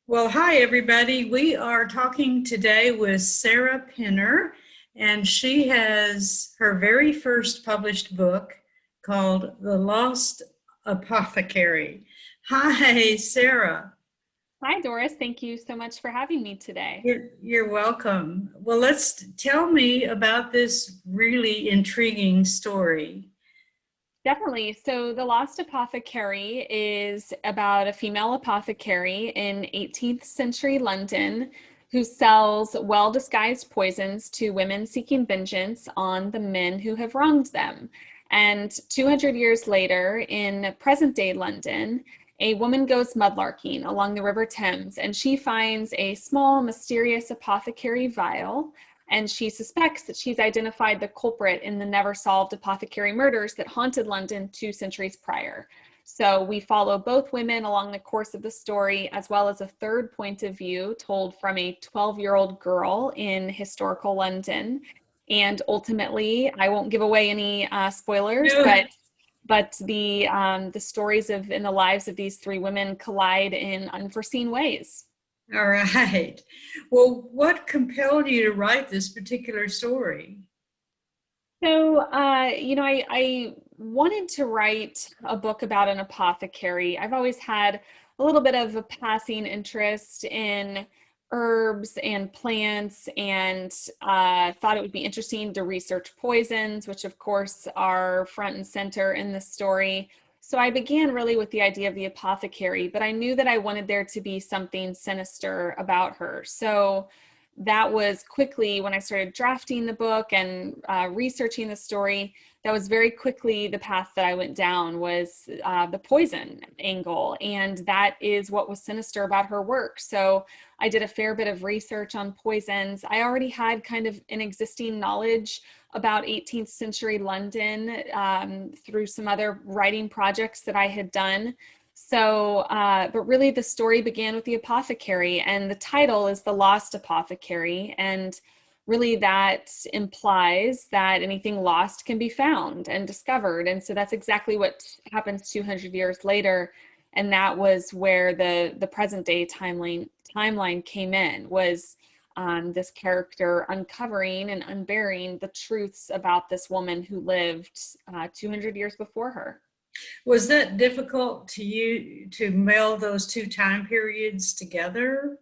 Well, hi, everybody. We are talking today with Sarah Pinner, and she has her very first published book called The Lost Apothecary. Hi, Sarah. Hi, Doris. Thank you so much for having me today. You're welcome. Well, let's tell me about this really intriguing story. Definitely. So, The Lost Apothecary is about a female apothecary in 18th century London who sells well disguised poisons to women seeking vengeance on the men who have wronged them. And 200 years later, in present day London, a woman goes mudlarking along the River Thames and she finds a small, mysterious apothecary vial, and she suspects that she's identified the culprit in the never solved apothecary murders that haunted London 2 centuries prior. So we follow both women along the course of the story, as well as a third point of view told from a 12-year-old girl in historical London. And ultimately, I won't give away any spoilers, No. but the stories of in the lives of these three women collide in unforeseen ways. All right. Well, what compelled you to write this particular story? So, I wanted to write a book about an apothecary. I've always had a little bit of a passing interest in herbs and plants, and thought it would be interesting to research poisons, which of course are front and center in the story. So I began really with the idea of the apothecary, but I knew that I wanted there to be something sinister about her. So that was quickly when I started drafting the book and researching the story. That was very quickly the path that I went down was the poison angle, and that is what was sinister about her work. So I did a fair bit of research on poisons. I already had kind of an existing knowledge about 18th century London through some other writing projects that I had done. So, but really the story began with the apothecary, and the title is The Lost Apothecary. And really that implies that anything lost can be found and discovered. And so that's exactly what happens 200 years later. And that was where the present day timeline came in, was this character uncovering and unburying the truths about this woman who lived 200 years before her. Was that difficult to you to meld those two time periods together?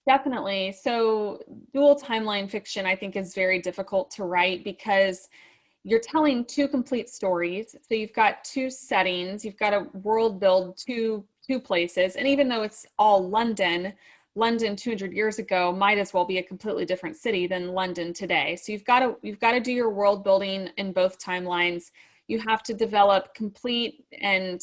Definitely. So, dual timeline fiction, I think, is very difficult to write because you're telling two complete stories. So you've got two settings, you've got a world build, two places, and even though it's all London, London 200 years ago might as well be a completely different city than London today. So you've got to do your world building in both timelines. You have to develop complete and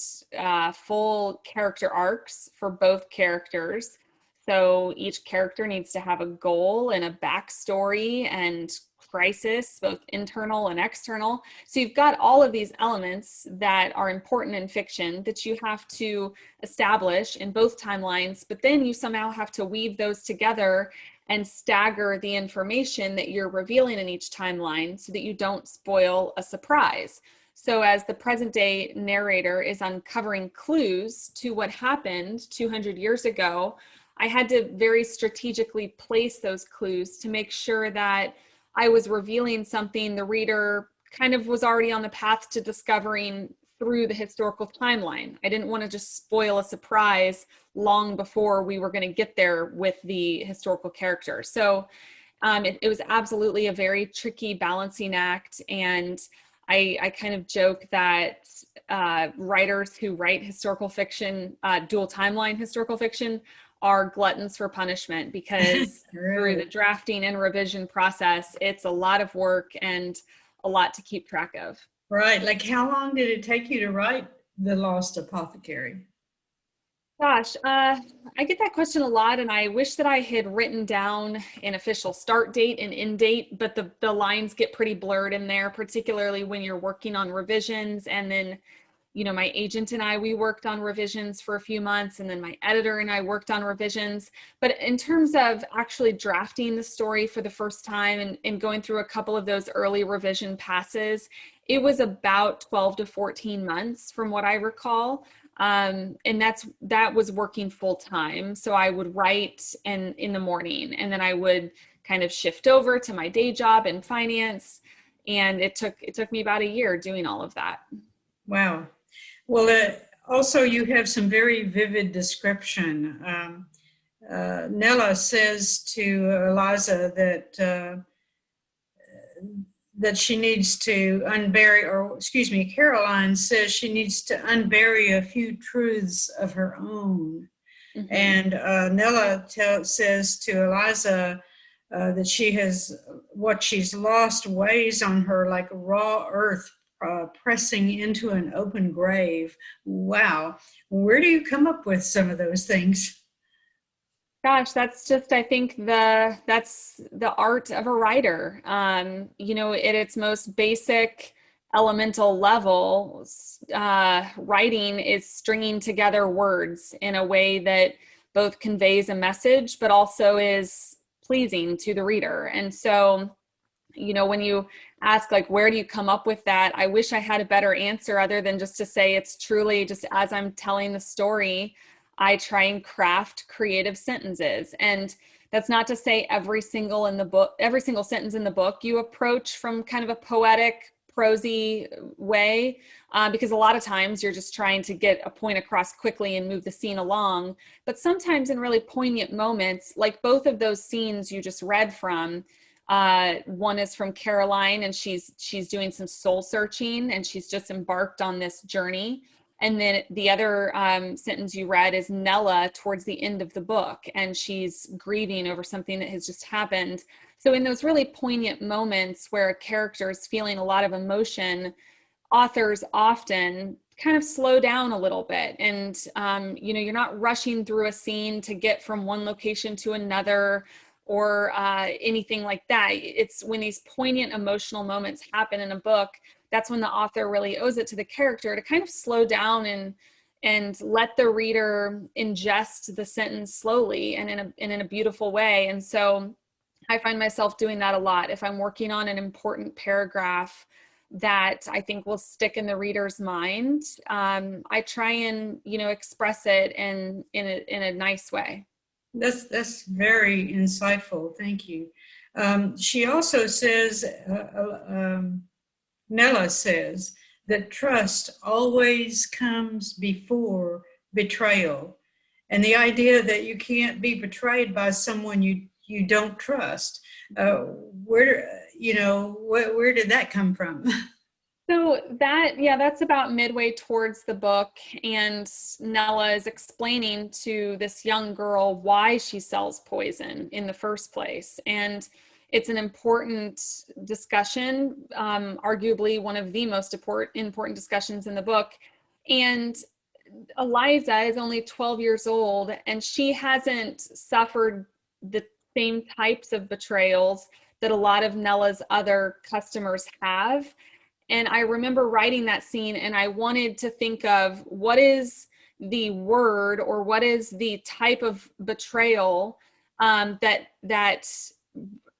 full character arcs for both characters. So each character needs to have a goal and a backstory and crisis, both internal and external. So you've got all of these elements that are important in fiction that you have to establish in both timelines, but then you somehow have to weave those together and stagger the information that you're revealing in each timeline so that you don't spoil a surprise. So, as the present day narrator is uncovering clues to what happened 200 years ago, I had to very strategically place those clues to make sure that I was revealing something the reader kind of was already on the path to discovering through the historical timeline. I didn't want to just spoil a surprise long before we were going to get there with the historical character. So it was absolutely a very tricky balancing act. And I kind of joke that writers who write historical fiction, dual timeline historical fiction, are gluttons for punishment because through the Really? drafting and revision process, it's a lot of work and a lot to keep track of. Right. Like, how long did it take you to write The Lost Apothecary? Gosh, I get that question a lot, and I wish that I had written down an official start date and end date, but the lines get pretty blurred in there, particularly when you're working on revisions. And then, my agent and I, we worked on revisions for a few months, and then my editor and I worked on revisions. But in terms of actually drafting the story for the first time and going through a couple of those early revision passes, it was about 12 to 14 months from what I recall. And that was working full time. So I would write in the morning, and then I would kind of shift over to my day job in finance. And it took me about a year doing all of that. Wow. Well, also you have some very vivid description. Nella says to Eliza that she needs to unbury, or excuse me, Caroline says she needs to unbury a few truths of her own. Mm-hmm. And Nella says to Eliza that what she's lost weighs on her like raw earth pressing into an open grave. Wow. Where do you come up with some of those things? Gosh, that's just, I think that's the art of a writer. At its most basic elemental level, writing is stringing together words in a way that both conveys a message, but also is pleasing to the reader. And so, when you ask, like, where do you come up with that? I wish I had a better answer other than just to say it's truly just as I'm telling the story, I try and craft creative sentences. And that's not to say every single sentence in the book you approach from kind of a poetic, prosy way, because a lot of times you're just trying to get a point across quickly and move the scene along. But sometimes in really poignant moments, like both of those scenes you just read from, one is from Caroline, and she's doing some soul searching, and she's just embarked on this journey. And then the other sentence you read is Nella towards the end of the book, and she's grieving over something that has just happened. So in those really poignant moments where a character is feeling a lot of emotion, authors often kind of slow down a little bit. And, you're not rushing through a scene to get from one location to another or anything like that. It's when these poignant emotional moments happen in a book, that's when the author really owes it to the character to kind of slow down and let the reader ingest the sentence slowly and in a beautiful way. And so I find myself doing that a lot. If I'm working on an important paragraph that I think will stick in the reader's mind, I try and, express it in a nice way. That's very insightful. Thank you. She also says, Nella says that trust always comes before betrayal, and the idea that you can't be betrayed by someone you don't trust. Where did that come from? So that's about midway towards the book, and Nella is explaining to this young girl why she sells poison in the first place. And it's an important discussion, arguably one of the most important discussions in the book. And Eliza is only 12 years old, and she hasn't suffered the same types of betrayals that a lot of Nella's other customers have. And I remember writing that scene, and I wanted to think of what is the word or what is the type of betrayal that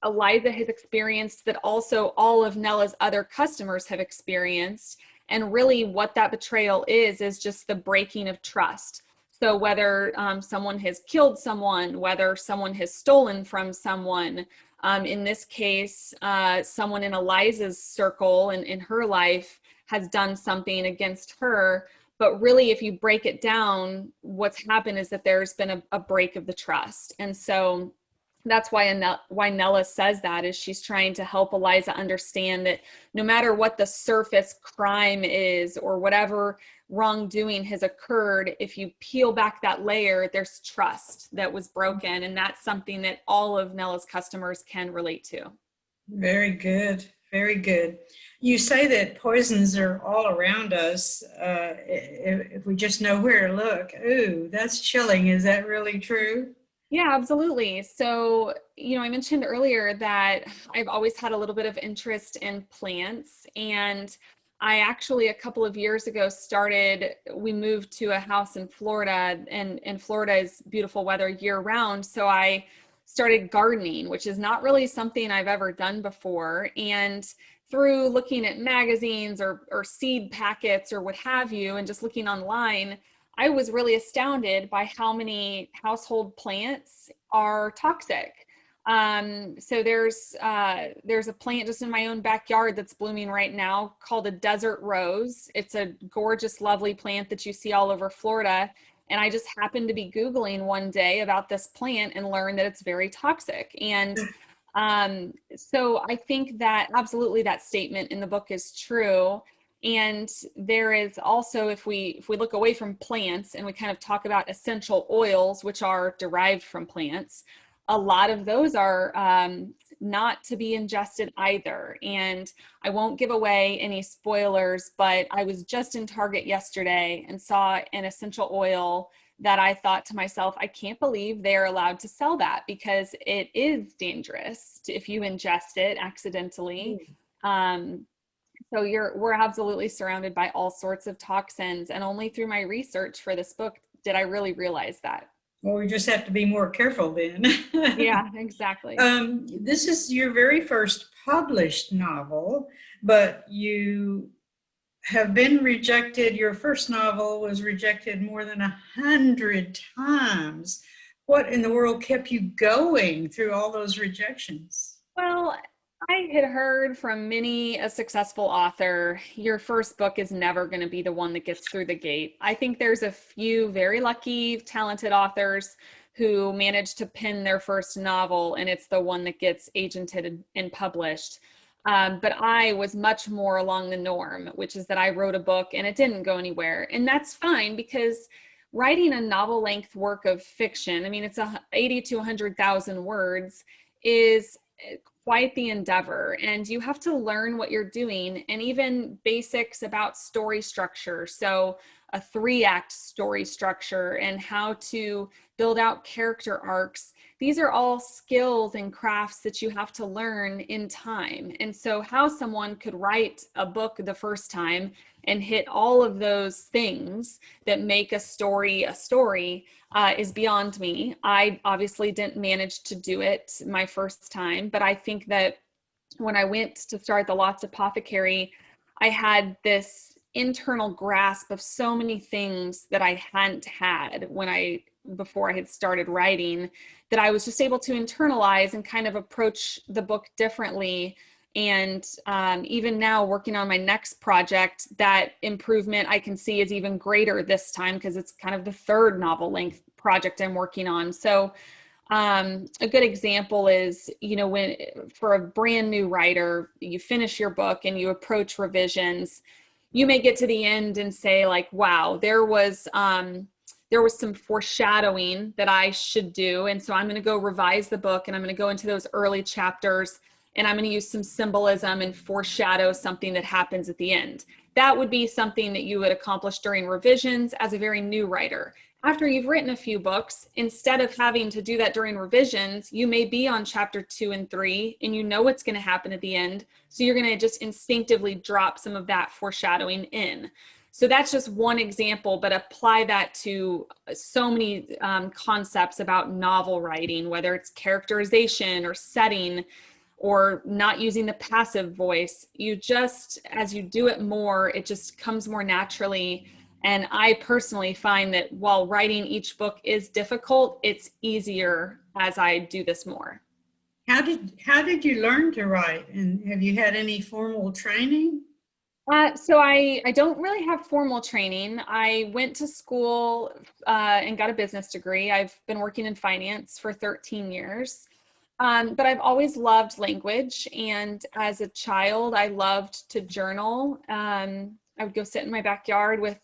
Eliza has experienced, that also all of Nella's other customers have experienced. And really what that betrayal is just the breaking of trust. So whether someone has killed someone, whether someone has stolen from someone, in this case, someone in Eliza's circle and in her life has done something against her. But really, if you break it down, what's happened is that there's been a break of the trust. And so that's why Nella says that, is she's trying to help Eliza understand that no matter what the surface crime is or whatever wrongdoing has occurred, if you peel back that layer, there's trust that was broken. And that's something that all of Nella's customers can relate to. Very good. Very good. You say that poisons are all around us if we just know where to look. Ooh, that's chilling. Is that really true? Yeah, absolutely. So, I mentioned earlier that I've always had a little bit of interest in plants, and I actually a couple of years ago we moved to a house in Florida, and Florida is beautiful weather year round. So I started gardening, which is not really something I've ever done before. And through looking at magazines or seed packets or what have you, and just looking online, I was really astounded by how many household plants are toxic. So there's a plant just in my own backyard that's blooming right now called a desert rose. It's a gorgeous, lovely plant that you see all over Florida. And I just happened to be Googling one day about this plant and learned that it's very toxic. And so I think that absolutely that statement in the book is true. And there is also, if we look away from plants and we kind of talk about essential oils, which are derived from plants, a lot of those are not to be ingested either. And I won't give away any spoilers, but I was just in Target yesterday and saw an essential oil that I thought to myself, I can't believe they're allowed to sell that, because it is dangerous if you ingest it accidentally. So we're absolutely surrounded by all sorts of toxins. And only through my research for this book did I really realize that. Well, we just have to be more careful then. Yeah, exactly. This is your very first published novel, but you have been rejected. Your first novel was rejected more than 100 times. What in the world kept you going through all those rejections? Well, I had heard from many a successful author, your first book is never going to be the one that gets through the gate. I think there's a few very lucky, talented authors who manage to pen their first novel and it's the one that gets agented and published. But I was much more along the norm, which is that I wrote a book and it didn't go anywhere. And that's fine, because writing a novel length work of fiction, I mean, it's 80 to 100,000 words, is quite the endeavor, and you have to learn what you're doing, and even basics about story structure. So a 3-act story structure and how to build out character arcs. These are all skills and crafts that you have to learn in time. And so how someone could write a book the first time and hit all of those things that make a story is beyond me. I obviously didn't manage to do it my first time, but I think that when I went to start the Lost Apothecary, I had this internal grasp of so many things that I hadn't had before I had started writing, that I was just able to internalize and kind of approach the book differently. And even now, working on my next project, that improvement I can see is even greater this time, because it's kind of the 3rd novel length project I'm working on. So a good example is, when for a brand new writer, you finish your book and you approach revisions, you may get to the end and say like, wow, there was some foreshadowing that I should do. And so I'm going to go revise the book and I'm going to go into those early chapters and I'm going to use some symbolism and foreshadow something that happens at the end. That would be something that you would accomplish during revisions as a very new writer. After you've written a few books, instead of having to do that during revisions, you may be on chapter 2 and 3 and you know what's going to happen at the end. So you're going to just instinctively drop some of that foreshadowing in. So that's just one example, but apply that to so many concepts about novel writing, whether it's characterization or setting or not using the passive voice. As you do it more, it just comes more naturally. And I personally find that while writing each book is difficult, it's easier as I do this more. How did you learn to write? And have you had any formal training? So I don't really have formal training. I went to school and got a business degree. I've been working in finance for 13 years. But I've always loved language. And as a child, I loved to journal. I would go sit in my backyard with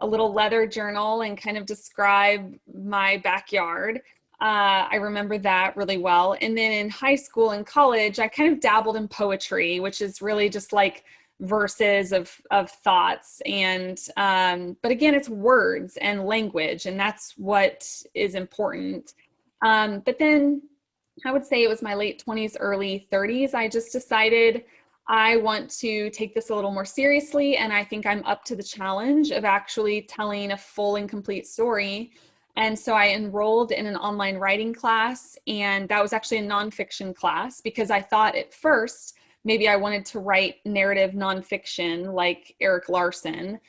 a little leather journal and kind of describe my backyard. I remember that really well. And then in high school and college, I kind of dabbled in poetry, which is really just like verses of thoughts. And, but again, it's words and language, and that's what is important. But then I would say it was my late 20s, early 30s. I just decided I want to take this a little more seriously. And I think I'm up to the challenge of actually telling a full and complete story. And so I enrolled in an online writing class, and that was actually a nonfiction class, because I thought at first maybe I wanted to write narrative nonfiction like Eric Larson.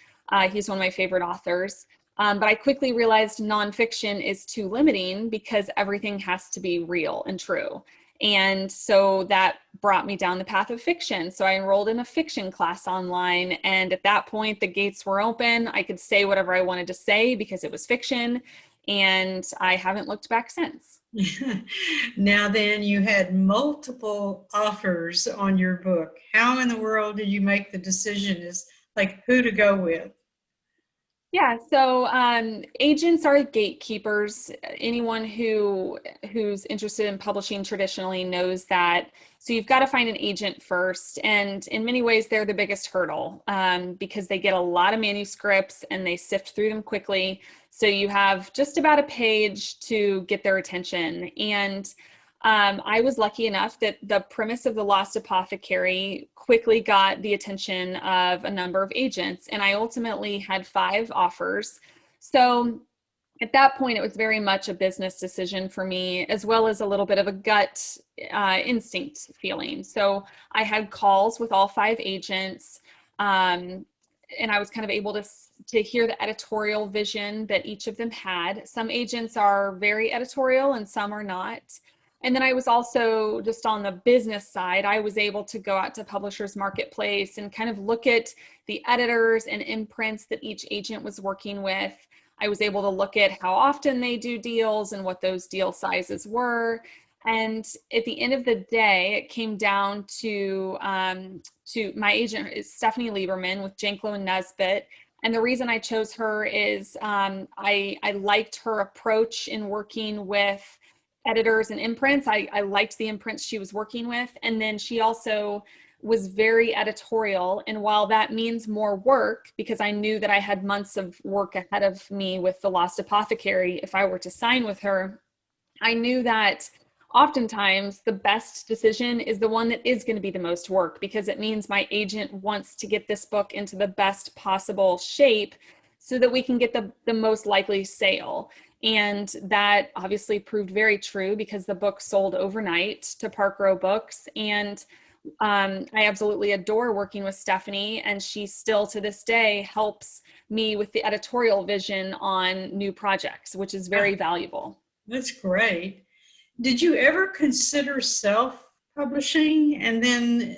He's one of my favorite authors. But I quickly realized nonfiction is too limiting because everything has to be real and true. And so that brought me down the path of fiction. So I enrolled in a fiction class online. And at that point, the gates were open. I could say whatever I wanted to say because it was fiction. And I haven't looked back since. Now then, you had multiple offers on your book. How in the world did you make the decision as like who to go with? Yeah, so agents are gatekeepers. Anyone who's interested in publishing traditionally knows that. So you've got to find an agent first, and in many ways, they're the biggest hurdle because they get a lot of manuscripts and they sift through them quickly. So you have just about a page to get their attention. And I was lucky enough that the premise of The Lost Apothecary quickly got the attention of a number of agents, and I ultimately had 5 offers. So at that point, it was very much a business decision for me, as well as a little bit of a gut instinct feeling. So I had calls with all 5 agents, and I was kind of able to hear the editorial vision that each of them had. Some agents are very editorial and some are not. And then I was also just on the business side, I was able to go out to Publishers Marketplace and kind of look at the editors and imprints that each agent was working with. I was able to look at how often they do deals and what those deal sizes were. And at the end of the day, it came down to my agent is Stephanie Lieberman with Janklow and Nesbitt. And the reason I chose her is I liked her approach in working with editors and imprints. I liked the imprints she was working with. And then she also was very editorial. And while that means more work, because I knew that I had months of work ahead of me with The Lost Apothecary, if I were to sign with her, I knew that oftentimes the best decision is the one that is going to be the most work, because it means my agent wants to get this book into the best possible shape so that we can get the most likely sale. And that obviously proved very true because the book sold overnight to Park Row Books. And I absolutely adore working with Stephanie, and she still to this day helps me with the editorial vision on new projects, which is very valuable. That's great. Did you ever consider self-publishing? And then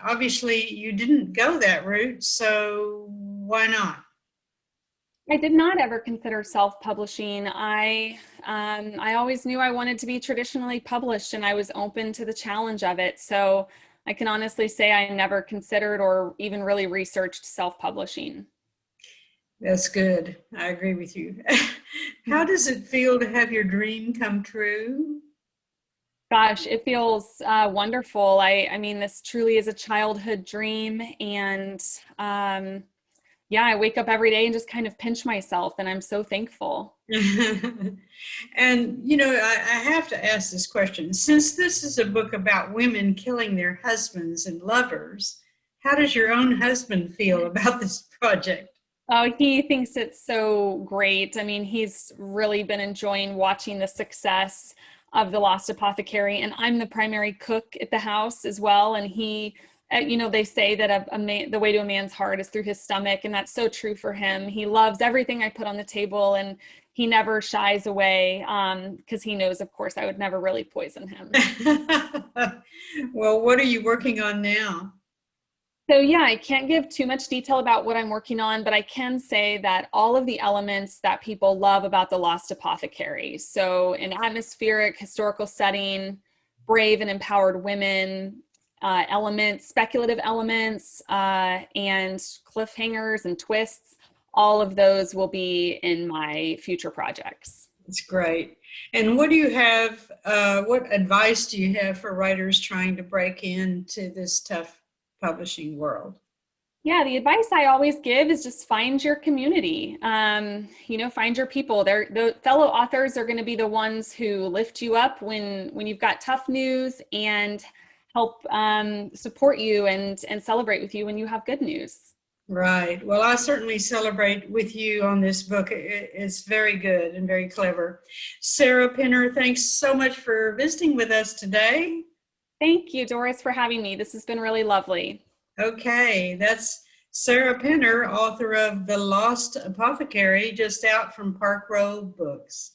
obviously you didn't go that route, so why not? I did not ever consider self-publishing. I always knew I wanted to be traditionally published, and I was open to the challenge of it. So I can honestly say I never considered or even really researched self-publishing. That's good. I agree with you. How does it feel to have your dream come true? Gosh, it feels wonderful. I mean, this truly is a childhood dream, and yeah, I wake up every day and just kind of pinch myself, and I'm so thankful. And, you know, I have to ask this question. Since this is a book about women killing their husbands and lovers, how does your own husband feel about this project? Oh, he thinks it's so great. I mean, he's really been enjoying watching the success of The Lost Apothecary, and I'm the primary cook at the house as well. And he, you know, they say that the way to a man's heart is through his stomach, and that's so true for him. He loves everything I put on the table, and he never shies away because he knows, of course, I would never really poison him. Well, what are you working on now? So yeah, I can't give too much detail about what I'm working on, but I can say that all of the elements that people love about The Lost Apothecary, so an atmospheric historical setting, brave and empowered women, elements, speculative elements, and cliffhangers and twists, all of those will be in my future projects. It's great. And what do you have, what advice do you have for writers trying to break into this tough publishing world? Yeah, the advice I always give is just find your community. You know, find your people. The fellow authors are going to be the ones who lift you up when you've got tough news, and help support you and celebrate with you when you have good news. Right. Well, I certainly celebrate with you on this book. It's very good and very clever. Sarah Pinner, thanks so much for visiting with us today. Thank you, Doris, for having me. This has been really lovely. Okay, that's Sarah Penner, author of The Lost Apothecary, just out from Park Row Books.